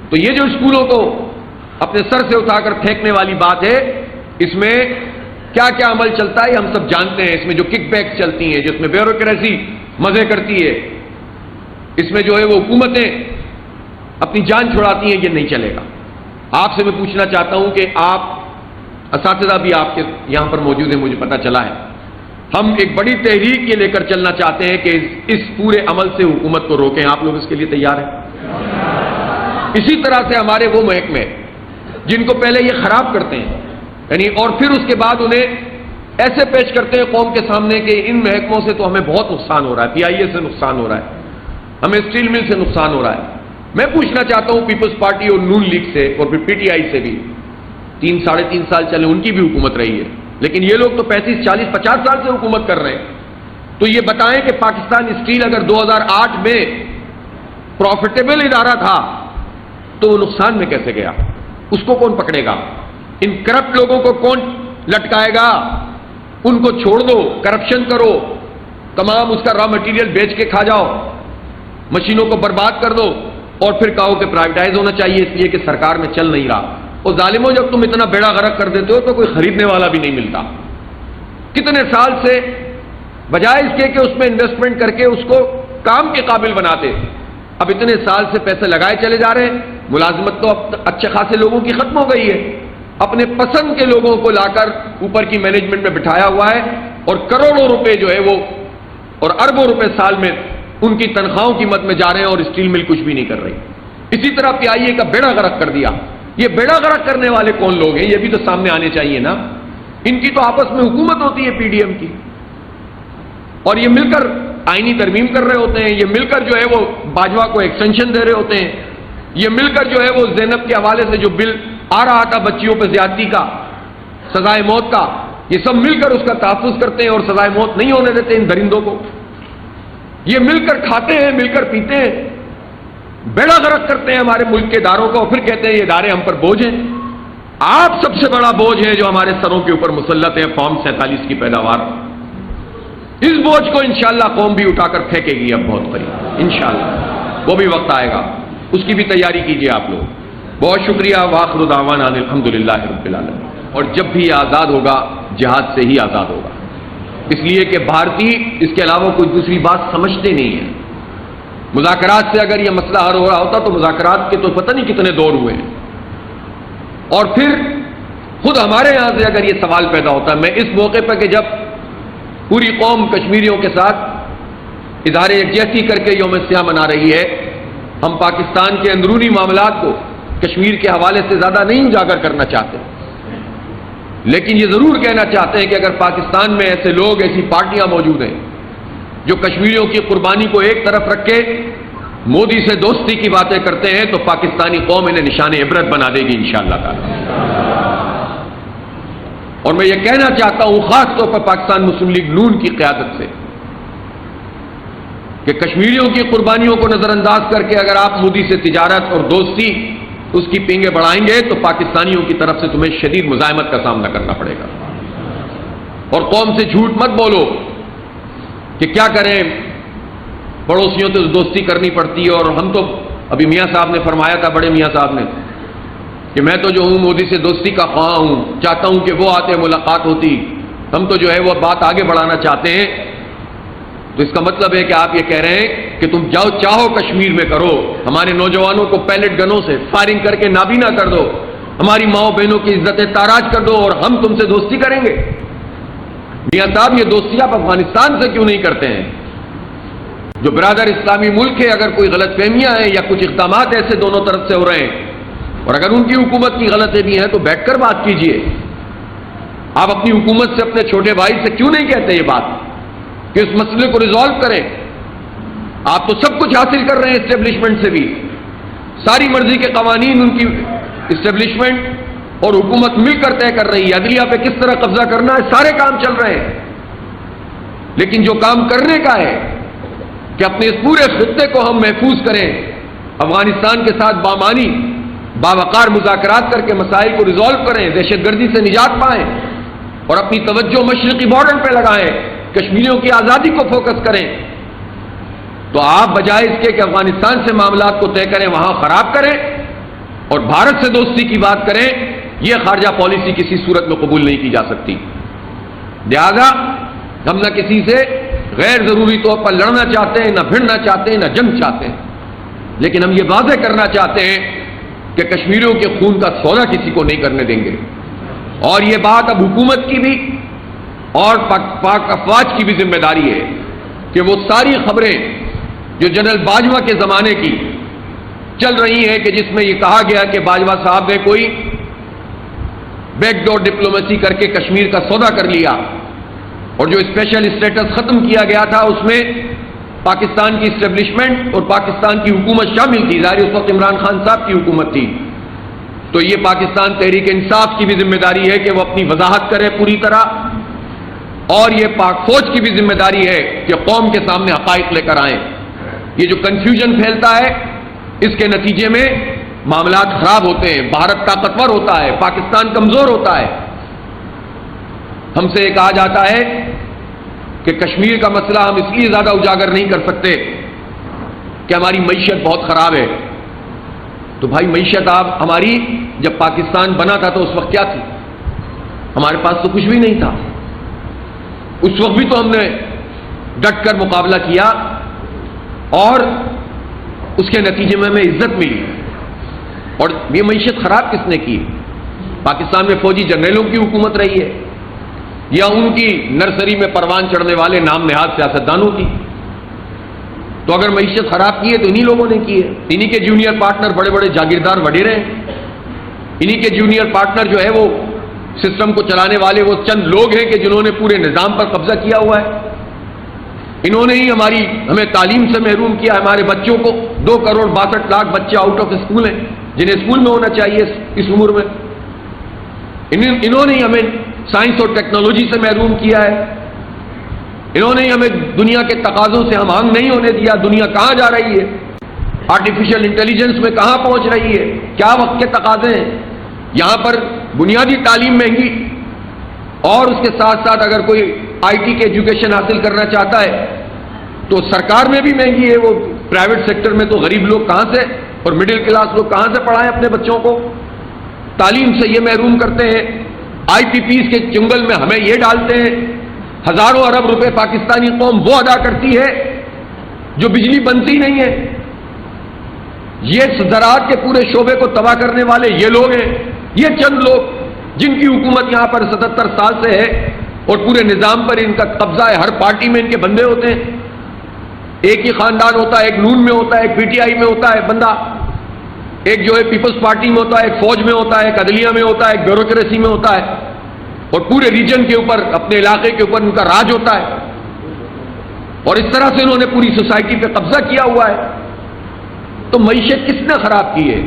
تو یہ جو اسکولوں کو اپنے سر سے اٹھا کر پھینکنے والی بات ہے، اس میں کیا کیا عمل چلتا ہے ہم سب جانتے ہیں. اس میں جو کک بیک چلتی ہیں، جس میں بیوروکریسی مزے کرتی ہے، اس میں جو ہے وہ حکومتیں اپنی جان چھڑاتی ہیں، یہ نہیں چلے گا. آپ سے میں پوچھنا چاہتا ہوں کہ آپ اساتذہ بھی آپ کے یہاں پر موجود ہیں، مجھے پتہ چلا ہے. ہم ایک بڑی تحریک یہ لے کر چلنا چاہتے ہیں کہ اس پورے عمل سے حکومت کو روکیں. آپ لوگ اس کے لیے تیار ہیں؟ اسی طرح سے ہمارے وہ محکمے جن کو پہلے یہ خراب کرتے ہیں، یعنی اور پھر اس کے بعد انہیں ایسے پیش کرتے ہیں قوم کے سامنے کہ ان محکموں سے تو ہمیں بہت نقصان ہو رہا ہے، پی آئی اے سے نقصان ہو رہا ہے، ہمیں اسٹیل مل سے نقصان ہو رہا ہے. میں پوچھنا چاہتا ہوں پیپلز پارٹی اور نون لیگ سے اور پھر پی ٹی آئی سے بھی 3-3.5 سال چلے، ان کی بھی حکومت رہی ہے، لیکن یہ لوگ تو 35, 40, 50 سال سے حکومت کر رہے ہیں. تو یہ بتائیں کہ پاکستان اسٹیل اگر 2008 میں پروفیٹیبل ادارہ تھا تو وہ نقصان میں کیسے گیا؟ اس کو کون پکڑے گا؟ ان کرپٹ لوگوں کو کون لٹکائے گا؟ ان کو چھوڑ دو، کرپشن کرو، تمام اس کا را مٹیریل بیچ کے کھا جاؤ، مشینوں کو برباد کر دو اور پھر کہو کہ پرائیویٹائز ہونا چاہیے اس لیے کہ سرکار میں چل نہیں رہا. اور ظالموں، جب تم اتنا بیڑا غرق کر دیتے ہو تو کوئی خریدنے والا بھی نہیں ملتا. کتنے سال سے بجائے اس کے کہ اس میں انویسٹمنٹ کر کے اس کو کام کے قابل بناتے، اب اتنے سال سے پیسے لگائے چلے جا رہے ہیں. ملازمت تو اب اچھے خاصے لوگوں کی ختم ہو گئی ہے، اپنے پسند کے لوگوں کو لا کر اوپر کی مینجمنٹ میں بٹھایا ہوا ہے اور کروڑوں روپے جو ہے وہ اور اربوں روپے سال میں ان کی تنخواہوں کی مد میں جا رہے ہیں اور اسٹیل مل کچھ بھی نہیں کر رہی. اسی طرح پی آئی اے کا بیڑا غرق کر دیا. یہ بیڑا غرق کرنے والے کون لوگ ہیں؟ یہ بھی تو سامنے آنے چاہیے نا. ان کی تو آپس میں حکومت ہوتی ہے پی ڈی ایم کی، اور یہ مل کر آئینی ترمیم کر رہے ہوتے ہیں، یہ مل کر جو ہے وہ باجوہ کو ایکسٹینشن دے رہے ہوتے ہیں، یہ مل کر جو ہے وہ زینب کے حوالے سے جو بل آ رہا تھا بچیوں پہ زیادتی کا، سزائے موت کا، یہ سب مل کر اس کا تحفظ کرتے ہیں اور سزائے موت نہیں ہونے دیتے ان درندوں کو. یہ مل کر کھاتے ہیں، مل کر پیتے ہیں، بیڑا غرق کرتے ہیں ہمارے ملک کے اداروں کو، اور پھر کہتے ہیں یہ ادارے ہم پر بوجھ ہیں. آپ سب سے بڑا بوجھ ہے جو ہمارے سروں کے اوپر مسلط ہے، فارم 47 کی پیداوار. اس بوجھ کو انشاءاللہ قوم بھی اٹھا کر پھینکے گی اب بہت قریب انشاءاللہ. وہ بھی وقت آئے گا، اس کی بھی تیاری کیجیے آپ لوگ. بہت شکریہ. وآخر دعوانا الحمدللہ رب العالمین. اور جب بھی یہ آزاد ہوگا جہاد سے ہی آزاد ہوگا، اس لیے کہ بھارتی اس کے علاوہ کوئی دوسری بات سمجھتے نہیں ہیں. مذاکرات سے اگر یہ مسئلہ حل ہو رہا ہوتا تو مذاکرات کے تو پتہ نہیں کتنے دور ہوئے ہیں. اور پھر خود ہمارے یہاں سے اگر یہ سوال پیدا ہوتا ہے، میں اس موقع پر کہ جب پوری قوم کشمیریوں کے ساتھ اظہار یکجہتی کر کے یوم سیاہ منا رہی ہے، ہم پاکستان کے اندرونی معاملات کو کشمیر کے حوالے سے زیادہ نہیں اجاگر کرنا چاہتے، لیکن یہ ضرور کہنا چاہتے ہیں کہ اگر پاکستان میں ایسے لوگ، ایسی پارٹیاں موجود ہیں جو کشمیریوں کی قربانی کو ایک طرف رکھ کے مودی سے دوستی کی باتیں کرتے ہیں تو پاکستانی قوم انہیں نشان عبرت بنا دے گی انشاءاللہ تعالی. اور میں یہ کہنا چاہتا ہوں خاص طور پر پاکستان مسلم لیگ نون کی قیادت سے کہ کشمیریوں کی قربانیوں کو نظر انداز کر کے اگر آپ مودی سے تجارت اور دوستی اس کی پینگیں بڑھائیں گے تو پاکستانیوں کی طرف سے تمہیں شدید مزاحمت کا سامنا کرنا پڑے گا. اور قوم سے جھوٹ مت بولو کہ کیا کریں، پڑوسیوں سے دوستی کرنی پڑتی ہے. اور ہم تو ابھی میاں صاحب نے فرمایا تھا، بڑے میاں صاحب نے، کہ میں تو جو ہوں مودی سے دوستی کا خواہاں ہوں، چاہتا ہوں کہ وہ آتے ملاقات ہوتی. ہم تو جو ہے وہ بات آگے بڑھانا چاہتے ہیں. تو اس کا مطلب ہے کہ آپ یہ کہہ رہے ہیں کہ تم جاؤ چاہو کشمیر میں کرو، ہمارے نوجوانوں کو پیلٹ گنوں سے فائرنگ کر کے نابینا کر دو، ہماری ماؤں بہنوں کی عزت تاراج کر دو اور ہم تم سے دوستی کریں گے. میاں صاحب یہ دوستی آپ افغانستان سے کیوں نہیں کرتے ہیں جو برادر اسلامی ملک ہے؟ اگر کوئی غلط فہمیاں ہیں یا کچھ اقدامات ایسے دونوں طرف سے ہو رہے ہیں اور اگر ان کی حکومت کی غلطی بھی ہیں تو بیٹھ کر بات کیجئے. آپ اپنی حکومت سے، اپنے چھوٹے بھائی سے کیوں نہیں کہتے یہ بات کہ اس مسئلے کو ریزالو کریں؟ آپ تو سب کچھ حاصل کر رہے ہیں اسٹیبلشمنٹ سے بھی، ساری مرضی کے قوانین ان کی اسٹیبلشمنٹ اور حکومت مل کر طے کر رہی ہے. عدلیہ پہ کس طرح قبضہ کرنا ہے سارے کام چل رہے ہیں. لیکن جو کام کرنے کا ہے کہ اپنے اس پورے خطے کو ہم محفوظ کریں، افغانستان کے ساتھ بامانی باوقار مذاکرات کر کے مسائل کو ریزالو کریں، دہشت گردی سے نجات پائیں اور اپنی توجہ مشرقی بارڈر پہ لگائیں، کشمیریوں کی آزادی کو فوکس کریں، تو آپ بجائے اس کے کہ افغانستان سے معاملات کو طے کریں وہاں خراب کریں اور بھارت سے دوستی کی بات کریں، یہ خارجہ پالیسی کسی صورت میں قبول نہیں کی جا سکتی۔ لہذا ہم نہ کسی سے غیر ضروری طور پر لڑنا چاہتے ہیں، نہ بھڑنا چاہتے ہیں، نہ جنگ چاہتے ہیں، لیکن ہم یہ واضح کرنا چاہتے ہیں کہ کشمیریوں کے خون کا سودا کسی کو نہیں کرنے دیں گے۔ اور یہ بات اب حکومت کی بھی اور پاک افواج کی بھی ذمہ داری ہے کہ وہ ساری خبریں جو جنرل باجوہ کے زمانے کی چل رہی ہیں کہ جس میں یہ کہا گیا کہ باجوہ صاحب نے کوئی بیک ڈور ڈپلومیسی کر کے کشمیر کا سودا کر لیا، اور جو اسپیشل اسٹیٹس ختم کیا گیا تھا اس میں پاکستان کی اسٹیبلشمنٹ اور پاکستان کی حکومت شامل تھی، ظاہر اس وقت عمران خان صاحب کی حکومت تھی، تو یہ پاکستان تحریک انصاف کی بھی ذمہ داری ہے کہ وہ اپنی وضاحت کرے پوری طرح، اور یہ پاک فوج کی بھی ذمہ داری ہے کہ قوم کے سامنے حقائق لے کر آئیں۔ یہ جو کنفیوژن پھیلتا ہے اس کے نتیجے میں معاملات خراب ہوتے ہیں، بھارت طاقتور ہوتا ہے، پاکستان کمزور ہوتا ہے۔ ہم سے یہ کہا جاتا ہے کہ کشمیر کا مسئلہ ہم اس لیے زیادہ اجاگر نہیں کر سکتے کہ ہماری معیشت بہت خراب ہے۔ تو بھائی معیشت آپ ہماری جب پاکستان بنا تھا تو اس وقت کیا تھی؟ ہمارے پاس تو کچھ بھی نہیں تھا، اس وقت بھی تو ہم نے ڈٹ کر مقابلہ کیا اور اس کے نتیجے میں ہمیں عزت ملی۔ اور یہ معیشت خراب کس نے کی؟ پاکستان میں فوجی جنرلوں کی حکومت رہی ہے یا ان کی نرسری میں پروان چڑھنے والے نام نہاد سیاستدانوں کی؟ تو اگر معیشت خراب کی ہے تو انہی لوگوں نے کی ہے، انہی کے جونیئر پارٹنر بڑے بڑے جاگیردار وڈیرے ہیں، انہی کے جونیئر پارٹنر جو ہے وہ سسٹم کو چلانے والے وہ چند لوگ ہیں کہ جنہوں نے پورے نظام پر قبضہ کیا ہوا ہے۔ انہوں نے ہی ہمیں تعلیم سے محروم کیا، ہمارے بچوں کو 2,62,00,000 بچے آؤٹ آف اسکول ہیں جنہیں اسکول میں ہونا چاہیے اس عمر میں۔ انہوں نے ہی ہمیں سائنس اور ٹیکنالوجی سے محروم کیا ہے، انہوں نے ہی ہمیں دنیا کے تقاضوں سے ہم آہنگ نہیں ہونے دیا۔ دنیا کہاں جا رہی ہے؟ آرٹیفیشل انٹیلیجنس میں کہاں پہنچ رہی ہے؟ کیا وقت کے تقاضے ہیں؟ یہاں پر بنیادی تعلیم مہنگی، اور اس کے ساتھ ساتھ اگر کوئی آئی ٹی کے ایجوکیشن حاصل کرنا چاہتا ہے تو سرکار میں بھی مہنگی ہے، وہ پرائیویٹ سیکٹر میں تو غریب لوگ کہاں سے اور مڈل کلاس لوگ کہاں سے پڑھائیں اپنے بچوں کو؟ تعلیم سے یہ محروم کرتے ہیں، آئی پی پیز کے چنگل میں ہمیں یہ ڈالتے ہیں۔ ہزاروں ارب روپے پاکستانی قوم وہ ادا کرتی ہے جو بجلی بنتی نہیں ہے۔ یہ زراعت کے پورے شعبے کو تباہ کرنے والے یہ لوگ ہیں، یہ چند لوگ جن کی حکومت یہاں پر 77 سال سے ہے اور پورے نظام پر ان کا قبضہ ہے، ہر پارٹی میں ان کے بندے ہوتے ہیں، ایک ہی خاندان ہوتا ہے، ایک نون میں ہوتا ہے، ایک پی ٹی آئی میں ہوتا ہے بندہ، ایک جو ہے پیپلز پارٹی میں ہوتا ہے، ایک فوج میں ہوتا ہے، ایک عدلیہ میں ہوتا ہے، ایک بیوروکریسی میں ہوتا ہے، اور پورے ریجن کے اوپر اپنے علاقے کے اوپر ان کا راج ہوتا ہے، اور اس طرح سے انہوں نے پوری سوسائٹی پہ قبضہ کیا ہوا ہے۔ تو معیشت کس نے خراب کی ہے؟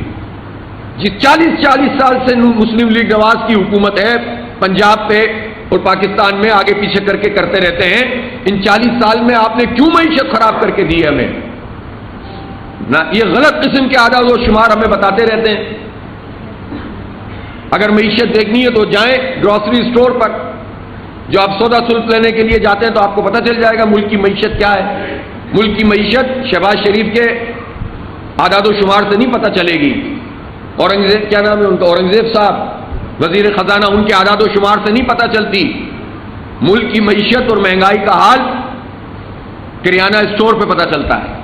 جس 40 سال سے مسلم لیگ نواز کی حکومت ہے پنجاب پہ اور پاکستان میں آگے پیچھے کر کے کرتے رہتے ہیں، ان 40 سال میں آپ نے کیوں معیشت خراب کر کے دی ہے ہمیں؟ نہ یہ غلط قسم کے اعداد و شمار ہمیں بتاتے رہتے ہیں۔ اگر معیشت دیکھنی ہے تو جائیں گروسری سٹور پر، جو آپ سودا سلف لینے کے لیے جاتے ہیں تو آپ کو پتہ چل جائے گا ملک کی معیشت کیا ہے۔ ملک کی معیشت شہباز شریف کے اعداد و شمار سے نہیں پتہ چلے گی، اورنگزیب کیا نام ہے ان کا، اورنگزیب صاحب وزیر خزانہ، ان کے اعداد و شمار سے نہیں پتہ چلتی۔ ملک کی معیشت اور مہنگائی کا حال کریانہ اسٹور پہ پتہ چلتا ہے۔